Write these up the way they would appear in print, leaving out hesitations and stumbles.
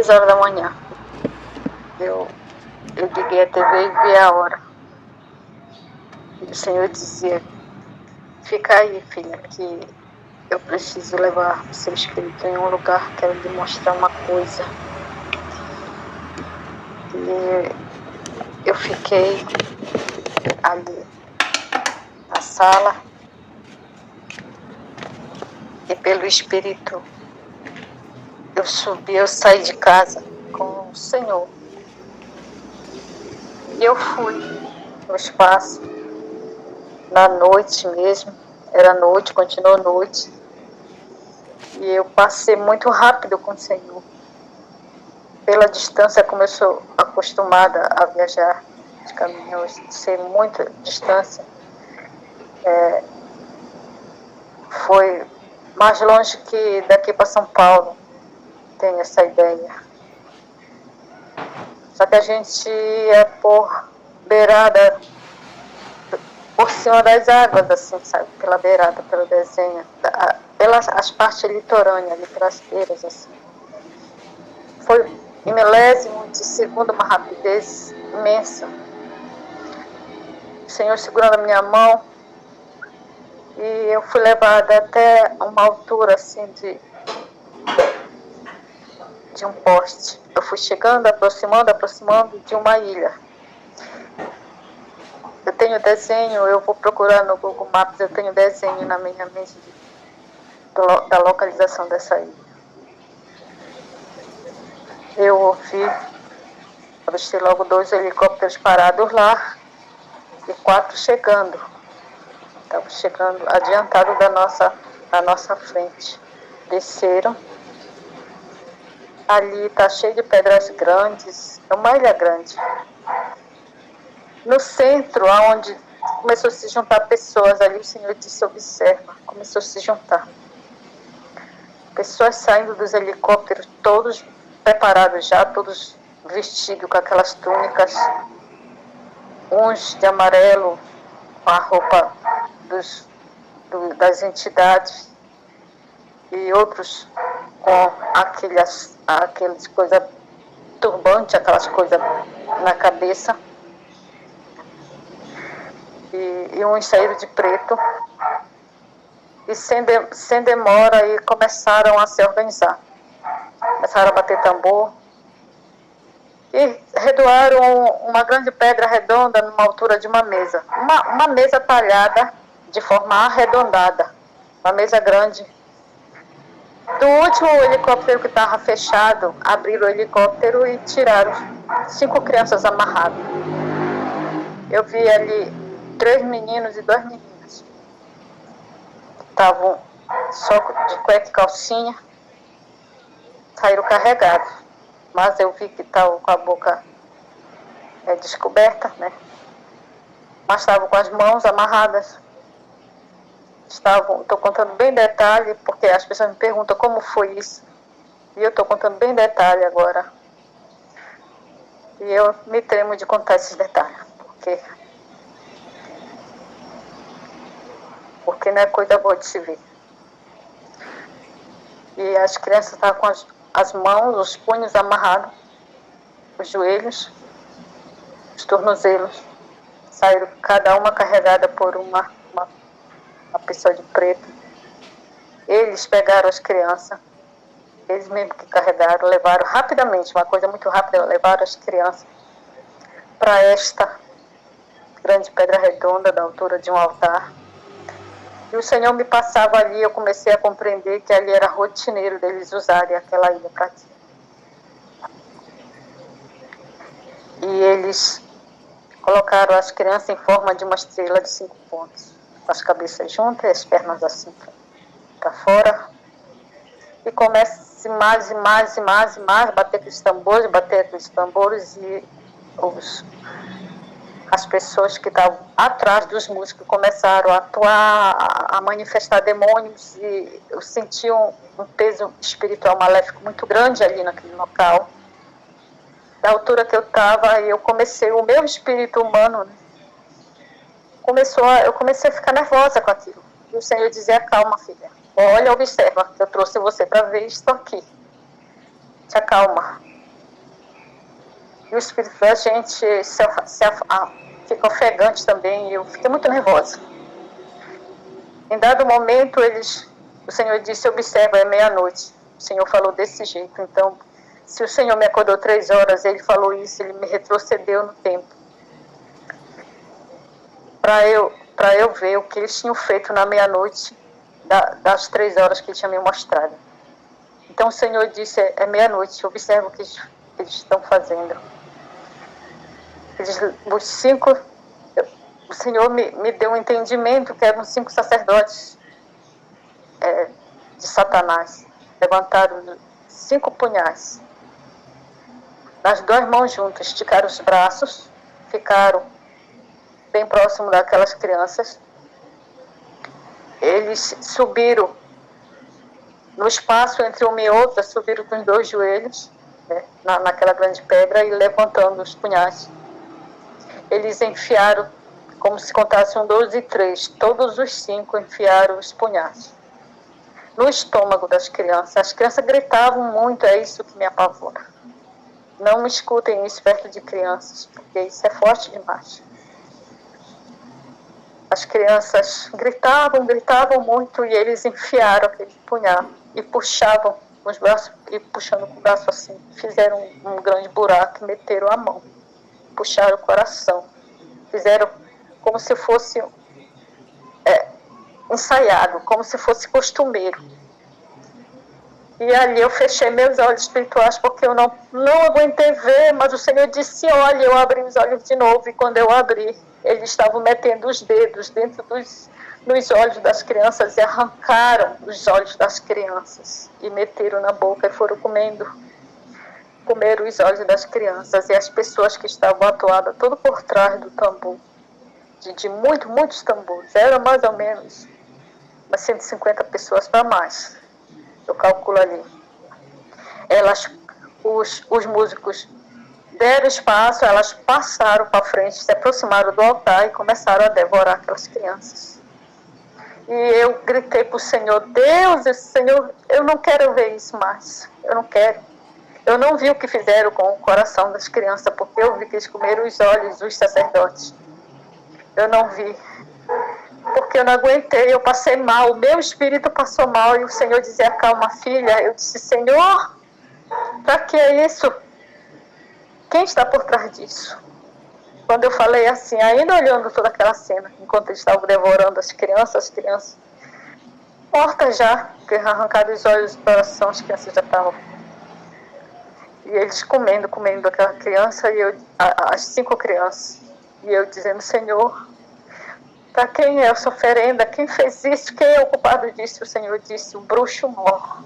6 horas da manhã. Eu liguei a TV e vi a hora. E o Senhor dizia: fica aí, filha, que eu preciso levar o seu espírito em um lugar, quero lhe mostrar uma coisa. E eu fiquei ali na sala e pelo Espírito eu saí de casa com o Senhor. E eu fui no espaço, na noite mesmo, era noite, continuou noite. E eu passei muito rápido com o Senhor. Pela distância, como eu sou acostumada a viajar de caminhão, sei muita distância, foi mais longe que daqui para São Paulo, tenho essa ideia. Só que a gente ia por beirada, por cima das águas, assim, sabe? Pela beirada, pelo desenho, pelas as partes litorâneas, ali pelas beiras, assim. Foi em milésimo de segundo, uma rapidez imensa. O Senhor segurando a minha mão, e eu fui levada até uma altura, assim, de um poste. Eu fui chegando, aproximando de uma ilha. Eu tenho desenho, eu vou procurar no Google Maps, eu tenho desenho na minha mente da localização dessa ilha. Eu ouvi, avistei logo 2 helicópteros parados lá e 4 chegando. Estavam chegando adiantado da nossa frente. Desceram. Ali está cheio de pedras grandes, é uma ilha grande. No centro, onde começou a se juntar pessoas, ali o Senhor disse: observa, começou a se juntar. Pessoas saindo dos helicópteros, todos preparados já, todos vestidos com aquelas túnicas, uns de amarelo, com a roupa das entidades, e outros com aquelas coisas, turbante, aquelas coisas na cabeça, e uns saíram de preto, e sem demora e começaram a se organizar. Começaram a bater tambor e redoaram uma grande pedra redonda numa altura de uma mesa. Uma mesa talhada de forma arredondada, uma mesa grande. Do último helicóptero que estava fechado, abriram o helicóptero e tiraram 5 crianças amarradas. Eu vi ali 3 meninos e 2 meninas. Estavam só de cueca e calcinha, saíram carregados. Mas eu vi que estavam com a boca descoberta, né? Mas estavam com as mãos amarradas. Estou contando bem detalhe, porque as pessoas me perguntam como foi isso. E eu estou contando bem detalhe agora. E eu me tremo de contar esses detalhes, porque não é coisa boa de se ver. E as crianças estavam com as mãos, os punhos amarrados, os joelhos, os tornozelos. Saíram cada uma carregada por uma pessoa de preto. Eles pegaram as crianças, eles mesmo que carregaram, levaram rapidamente, uma coisa muito rápida, levaram as crianças para esta grande pedra redonda da altura de um altar. E o Senhor me passava ali, eu comecei a compreender que ali era rotineiro deles usarem aquela ilha para ti. E eles colocaram as crianças em forma de uma estrela de 5 pontos, com as cabeças juntas, as pernas assim para fora. E começa mais e mais e mais e mais, bater aqueles tambores, e as pessoas que estavam atrás dos músicos começaram a atuar, a manifestar demônios, e eu senti um peso espiritual maléfico muito grande ali naquele local. Da altura que eu estava, eu comecei, o meu espírito humano, né, eu comecei a ficar nervosa com aquilo. E o Senhor dizia: calma, filha, olha, observa, eu trouxe você para ver isto aqui. Se acalma. E o espírito da gente fica ofegante também, e eu fiquei muito nervosa. Em dado momento, o Senhor disse, observa, é meia-noite. O Senhor falou desse jeito. Então, se o Senhor me acordou 3 horas, Ele falou isso, Ele me retrocedeu no tempo. Para eu ver o que eles tinham feito na meia-noite, das 3 horas que Ele tinha me mostrado. Então, o Senhor disse, é meia-noite, observa o que eles estão fazendo. Os 5... O Senhor me deu um entendimento que eram 5 sacerdotes de Satanás. Levantaram 5 punhais. Nas 2 mãos juntas, esticaram os braços, ficaram bem próximo daquelas crianças. Eles subiram no espaço entre uma e outra, subiram com os 2 joelhos, né, naquela grande pedra, e levantando os punhais. Eles enfiaram, como se contassem 12 e 3, todos os 5 enfiaram os punhais no estômago das crianças. As crianças gritavam muito, é isso que me apavora. Não me escutem isso perto de crianças, porque isso é forte demais. As crianças gritavam muito, e eles enfiaram aquele punhal e puxavam os braços, e puxando com o braço assim, fizeram um grande buraco e meteram a mão, puxaram o coração, fizeram como se fosse ensaiado, como se fosse costumeiro. E ali eu fechei meus olhos espirituais, porque eu não aguentei ver, mas o Senhor disse, olha, eu abri os olhos de novo, e quando eu abri, eles estavam metendo os dedos dentro nos olhos das crianças, e arrancaram os olhos das crianças, e meteram na boca, e foram comeram os olhos das crianças, e as pessoas que estavam atuadas, tudo por trás do tambor, de muitos tambores, era mais ou menos umas 150 pessoas para mais, eu calculo ali. Os músicos deram espaço, elas passaram para frente, se aproximaram do altar e começaram a devorar aquelas crianças. E eu gritei para o Senhor, Deus, Senhor, eu não quero ver isso mais, eu não quero. Eu não vi o que fizeram com o coração das crianças, porque eu vi que eles comeram os olhos dos sacerdotes. Eu não vi, porque eu não aguentei, eu passei mal, o meu espírito passou mal, e o Senhor dizia, calma filha. Eu disse, Senhor, para que é isso? Quem está por trás disso? Quando eu falei assim, ainda olhando toda aquela cena, enquanto eles estavam devorando as crianças mortas já, porque arrancaram os olhos do coração, as crianças já estavam. E eles comendo aquela criança, e as 5 crianças. E eu dizendo, Senhor, para quem é essa oferenda? Quem fez isso? Quem é o culpado disso? O Senhor disse, o bruxo mor.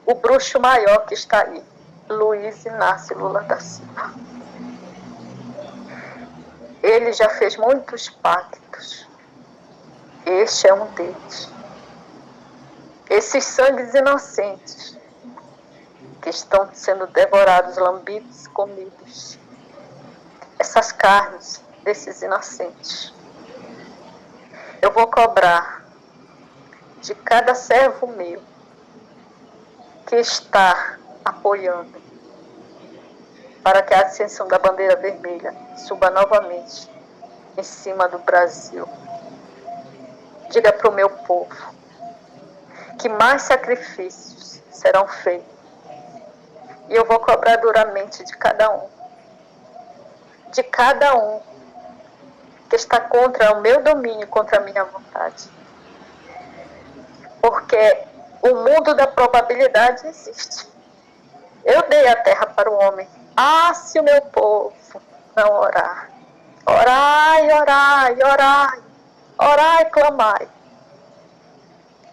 O bruxo maior que está aí. Luiz Inácio Lula da Silva. Ele já fez muitos pactos. Este é um deles. Esses sangues inocentes que estão sendo devorados, lambidos, comidos. Essas carnes desses inocentes. Eu vou cobrar de cada servo meu que está apoiando para que a ascensão da bandeira vermelha suba novamente em cima do Brasil. Diga para o meu povo que mais sacrifícios serão feitos. E eu vou cobrar duramente de cada um. De cada um que está contra o meu domínio, contra a minha vontade. Porque o mundo da probabilidade existe. Eu dei a terra para o homem. Ah, se o meu povo não orar. Orai, orai, orai. Orai, clamai.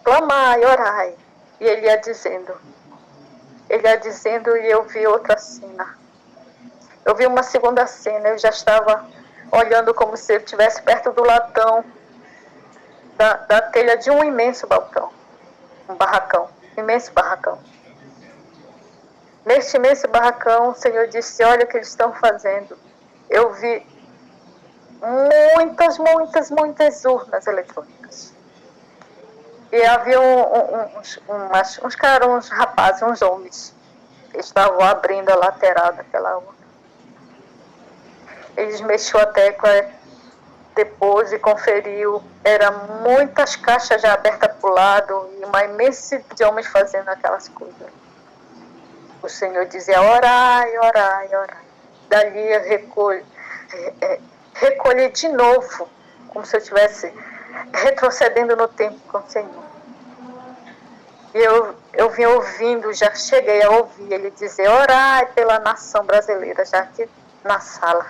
Clamai, orai. E ele ia dizendo, e eu vi outra cena. Eu vi uma segunda cena, eu já estava olhando como se eu estivesse perto do latão da telha de um imenso balcão, um barracão, imenso barracão. Neste imenso barracão, o Senhor disse, olha o que eles estão fazendo. Eu vi muitas urnas eletrônicas. E havia uns rapazes, uns homens, que estavam abrindo a lateral daquela urna. Eles mexeu a tecla depois e conferiu. Era muitas caixas já abertas para o lado e uma imensidão de homens fazendo aquelas coisas. O Senhor dizia, orai, orai, orai. Dali eu recolhi de novo, como se eu estivesse retrocedendo no tempo com o Senhor. E eu vim ouvindo, já cheguei a ouvir ele dizer, orai pela nação brasileira, já aqui na sala.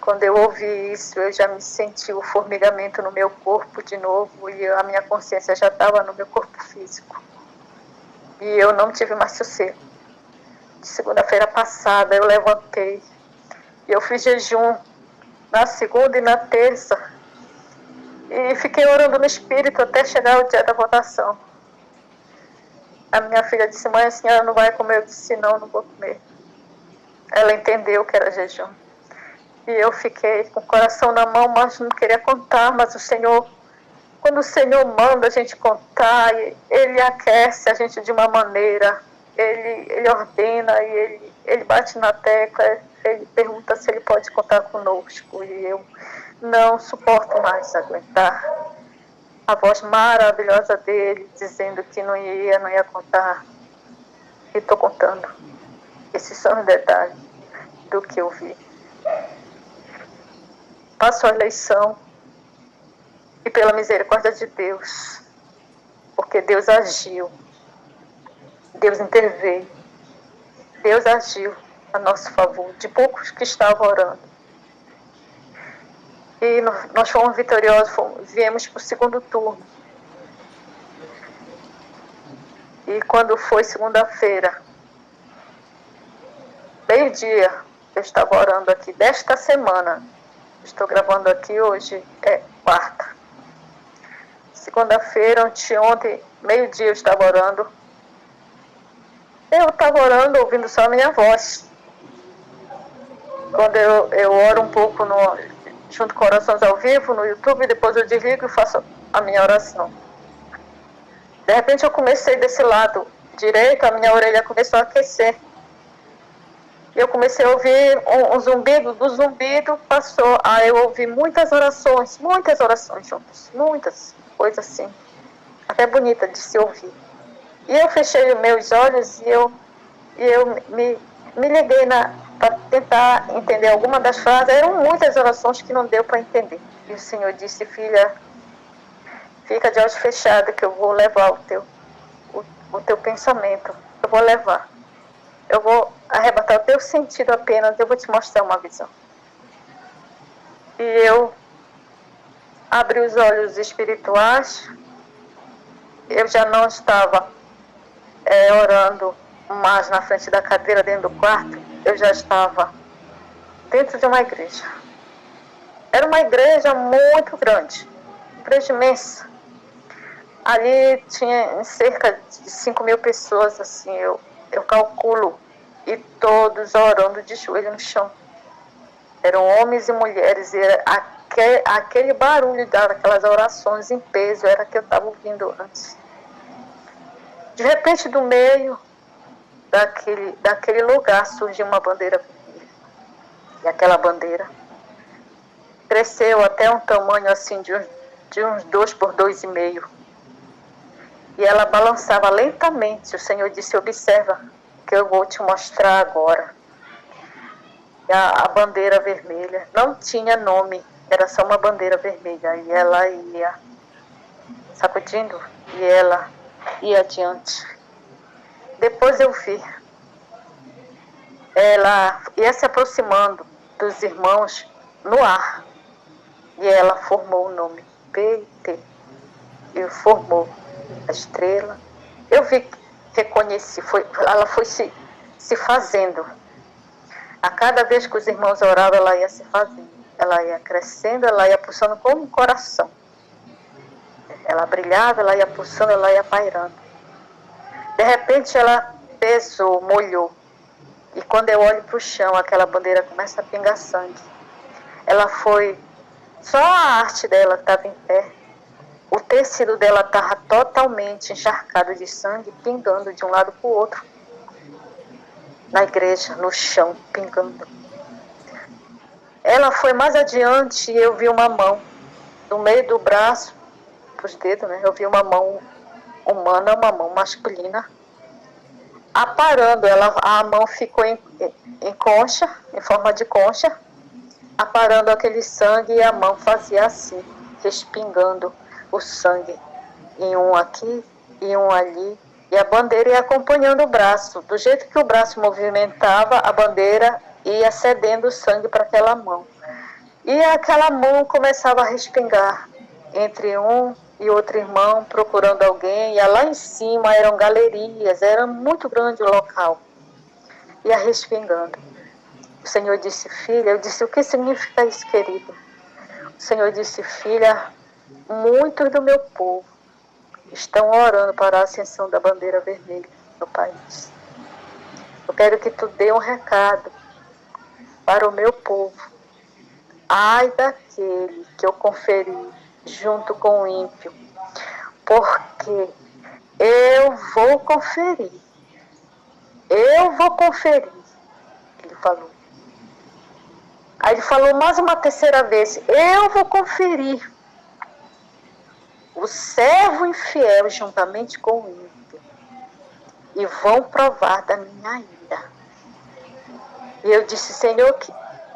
Quando eu ouvi isso, eu já me senti o formigamento no meu corpo de novo e a minha consciência já estava no meu corpo físico. E eu não tive mais sossego. De segunda-feira passada eu levantei e eu fiz jejum na segunda e na terça e fiquei orando no Espírito até chegar o dia da votação. A minha filha disse, mãe, a senhora não vai comer? Eu disse, não vou comer. Ela entendeu que era jejum. E eu fiquei com o coração na mão, mas não queria contar. Mas o Senhor, quando o Senhor manda a gente contar, Ele aquece a gente de uma maneira, Ele ordena, e ele bate na tecla, Ele pergunta se Ele pode contar conosco. E eu não suporto mais aguentar a voz maravilhosa dele, dizendo que não ia contar. E estou contando. Esses são os detalhes do que eu vi. Passou a eleição e pela misericórdia de Deus, porque Deus agiu, Deus interveio, Deus agiu a nosso favor, de poucos que estavam orando. E nós fomos vitoriosos, viemos para o segundo turno. E quando foi segunda-feira, meio-dia, eu estava orando aqui desta semana. Estou gravando aqui hoje, é quarta. Segunda-feira, anteontem, meio-dia eu estava orando. Eu estava orando, ouvindo só a minha voz. Quando eu oro um pouco junto com orações ao vivo no YouTube, depois eu desligo e faço a minha oração. De repente eu comecei desse lado direito, a minha orelha começou a aquecer. Eu comecei a ouvir um zumbido, do zumbido passou a eu ouvir muitas orações juntas, muitas coisas assim, até bonita de se ouvir. E eu fechei os meus olhos e eu me liguei para tentar entender alguma das frases. Eram muitas orações que não deu para entender. E o Senhor disse, filha, fica de olhos fechados que eu vou levar o teu pensamento, eu vou levar. Eu vou arrebatar o teu sentido apenas, eu vou te mostrar uma visão. E eu abri os olhos espirituais, eu já não estava orando mais na frente da cadeira, dentro do quarto, eu já estava dentro de uma igreja. Era uma igreja muito grande, igreja imensa. Ali tinha cerca de 5.000 pessoas, assim, eu calculo, e todos orando de joelho no chão. Eram homens e mulheres, e aquele barulho daquelas orações em peso era que eu estava ouvindo antes. De repente, do meio daquele lugar surgiu uma bandeira vermelha. E aquela bandeira cresceu até um tamanho assim de uns 2 por 2,5. E ela balançava lentamente. O Senhor disse, observa, que eu vou te mostrar agora. E a bandeira vermelha não tinha nome, era só uma bandeira vermelha. E ela ia sacudindo, e ela ia adiante. Depois eu vi. Ela ia se aproximando dos irmãos no ar. E ela formou o nome PT. E formou a estrela. Eu vi, reconheci, ela foi se fazendo. A cada vez que os irmãos oravam, ela ia se fazendo. Ela ia crescendo, ela ia pulsando como um coração. Ela brilhava, ela ia pulsando, ela ia pairando. De repente ela pesou, molhou. E quando eu olho para o chão, aquela bandeira começa a pingar sangue. Ela foi... Só a arte dela estava em pé. O tecido dela estava totalmente encharcado de sangue, pingando de um lado para o outro. Na igreja, no chão, pingando. ela foi mais adiante e eu vi uma mão no meio do braço, os dedos, né? Eu vi uma mão humana, uma mão masculina, aparando. A mão ficou em concha, em forma de concha, aparando aquele sangue, e a mão fazia assim, respingando o sangue, em um aqui e um ali, e a bandeira ia acompanhando o braço. Do jeito que o braço movimentava, a bandeira ia cedendo o sangue para aquela mão. E aquela mão começava a respingar entre um e outro irmão, procurando alguém. E lá em cima eram galerias, era muito grande o local. Ia respingando. O Senhor disse, filha, eu disse, o que significa isso, querido? O Senhor disse, filha, muitos do meu povo estão orando para a ascensão da bandeira vermelha no país. Eu quero que tu dê um recado para o meu povo. Ai daquele que eu conferi junto com o ímpio, porque eu vou conferir. Eu vou conferir, ele falou. Aí ele falou mais uma terceira vez, eu vou conferir o servo infiel juntamente com o ímpio, e vão provar da minha ira. E eu disse, Senhor,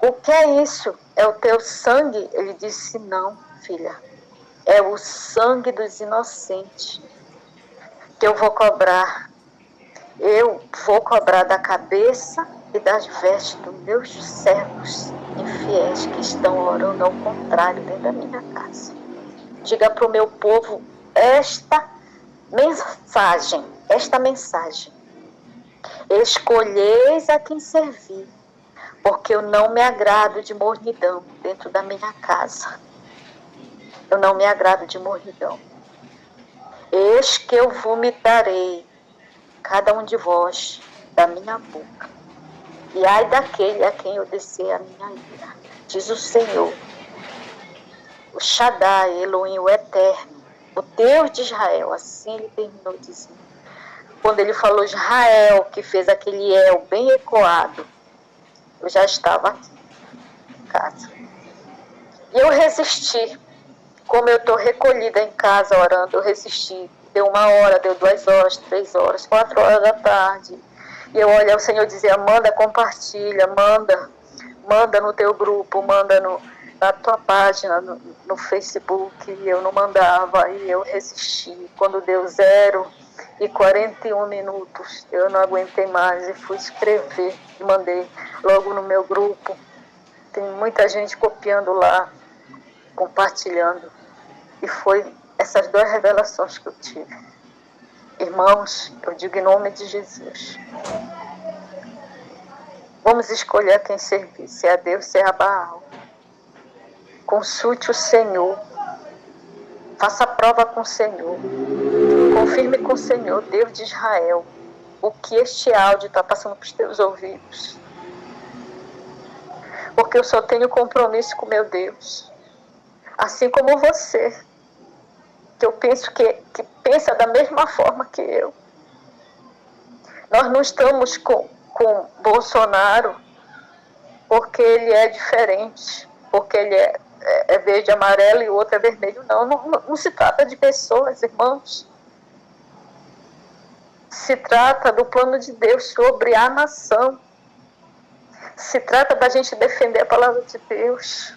o que é isso? É o teu sangue? Ele disse, não, filha, é o sangue dos inocentes que eu vou cobrar. Eu vou cobrar da cabeça e das vestes dos meus servos infiéis que estão orando ao contrário dentro da minha casa. Diga para o meu povo esta mensagem. Escolheis a quem servir, porque eu não me agrado de mornidão dentro da minha casa. Eu não me agrado de mornidão. Eis que eu vomitarei cada um de vós da minha boca. E ai daquele a quem eu descer a minha ira, diz o Senhor, o Shaddai, Elohim, o Eterno, o Deus de Israel. Assim ele terminou dizendo. Quando ele falou Israel, que fez aquele El bem ecoado, eu já estava aqui em casa. E eu resisti. Como eu estou recolhida em casa orando, eu resisti. Deu 1 hora, deu 2 horas, 3 horas, 4 horas da tarde. E eu olhei, o Senhor dizia, manda, compartilha, manda no teu grupo, manda na tua página, no Facebook. E eu não mandava, e eu resisti. Quando deu 0h41, eu não aguentei mais e fui escrever e mandei logo no meu grupo. Tem muita gente copiando lá, compartilhando. E foi essas 2 revelações que eu tive. Irmãos, eu digo em nome de Jesus, vamos escolher a quem servir, se é a Deus, se é a Baal. Consulte o Senhor, faça prova com o Senhor, confirme com o Senhor, Deus de Israel, o que este áudio está passando para os teus ouvidos. Porque eu só tenho compromisso com meu Deus, assim como você, que eu penso que pensa da mesma forma que eu. Nós não estamos com Bolsonaro porque ele é diferente, porque ele é verde, amarelo e o outro é vermelho. Não se trata de pessoas, irmãos. Se trata do plano de Deus sobre a nação. Se trata da gente defender a palavra de Deus,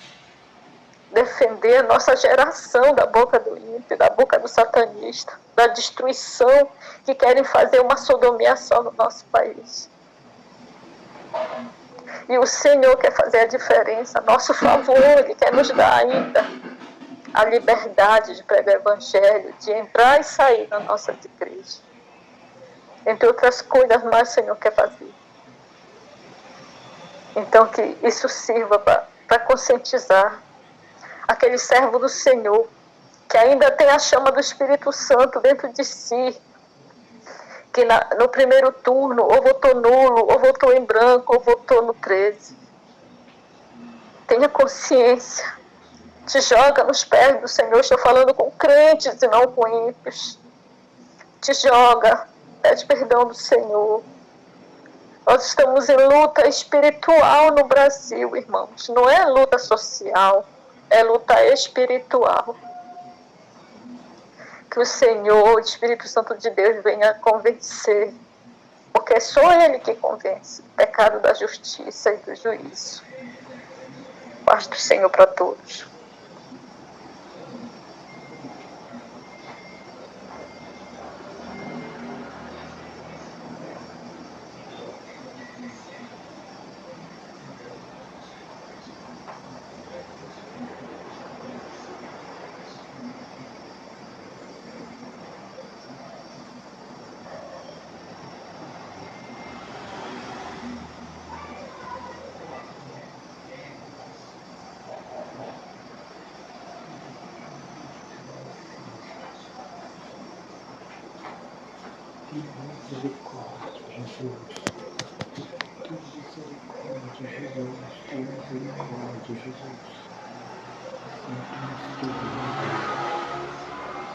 defender a nossa geração da boca do ímpio, da boca do satanista, da destruição que querem fazer uma sodomia só no nosso país. E o Senhor quer fazer a diferença a nosso favor. Ele quer nos dar ainda a liberdade de pregar o Evangelho, de entrar e sair na nossa igreja. Entre outras coisas mais, o Senhor quer fazer. Então que isso sirva para conscientizar aquele servo do Senhor, que ainda tem a chama do Espírito Santo dentro de si, que no primeiro turno ou votou nulo, ou votou em branco, ou votou no 13. Tenha consciência, te joga nos pés do Senhor. Estou falando com crentes e não com ímpios. Te joga, pede perdão do Senhor. Nós estamos em luta espiritual no Brasil, irmãos. Não é luta social, é luta espiritual. Que o Senhor, o Espírito Santo de Deus, venha convencer. Porque é só Ele que convence o pecado da justiça e do juízo. Paz do Senhor para todos. Misericórdia, Jesus. Tua misericórdia, Jesus. Tua misericórdia, Jesus. Santo és tu, meu Deus.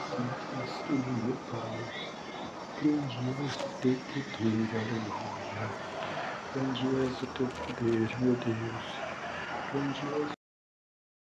Santo és tu, meu Pai. Grande és o teu poder, aleluia. Grande és o teu poder, meu Deus. Grande és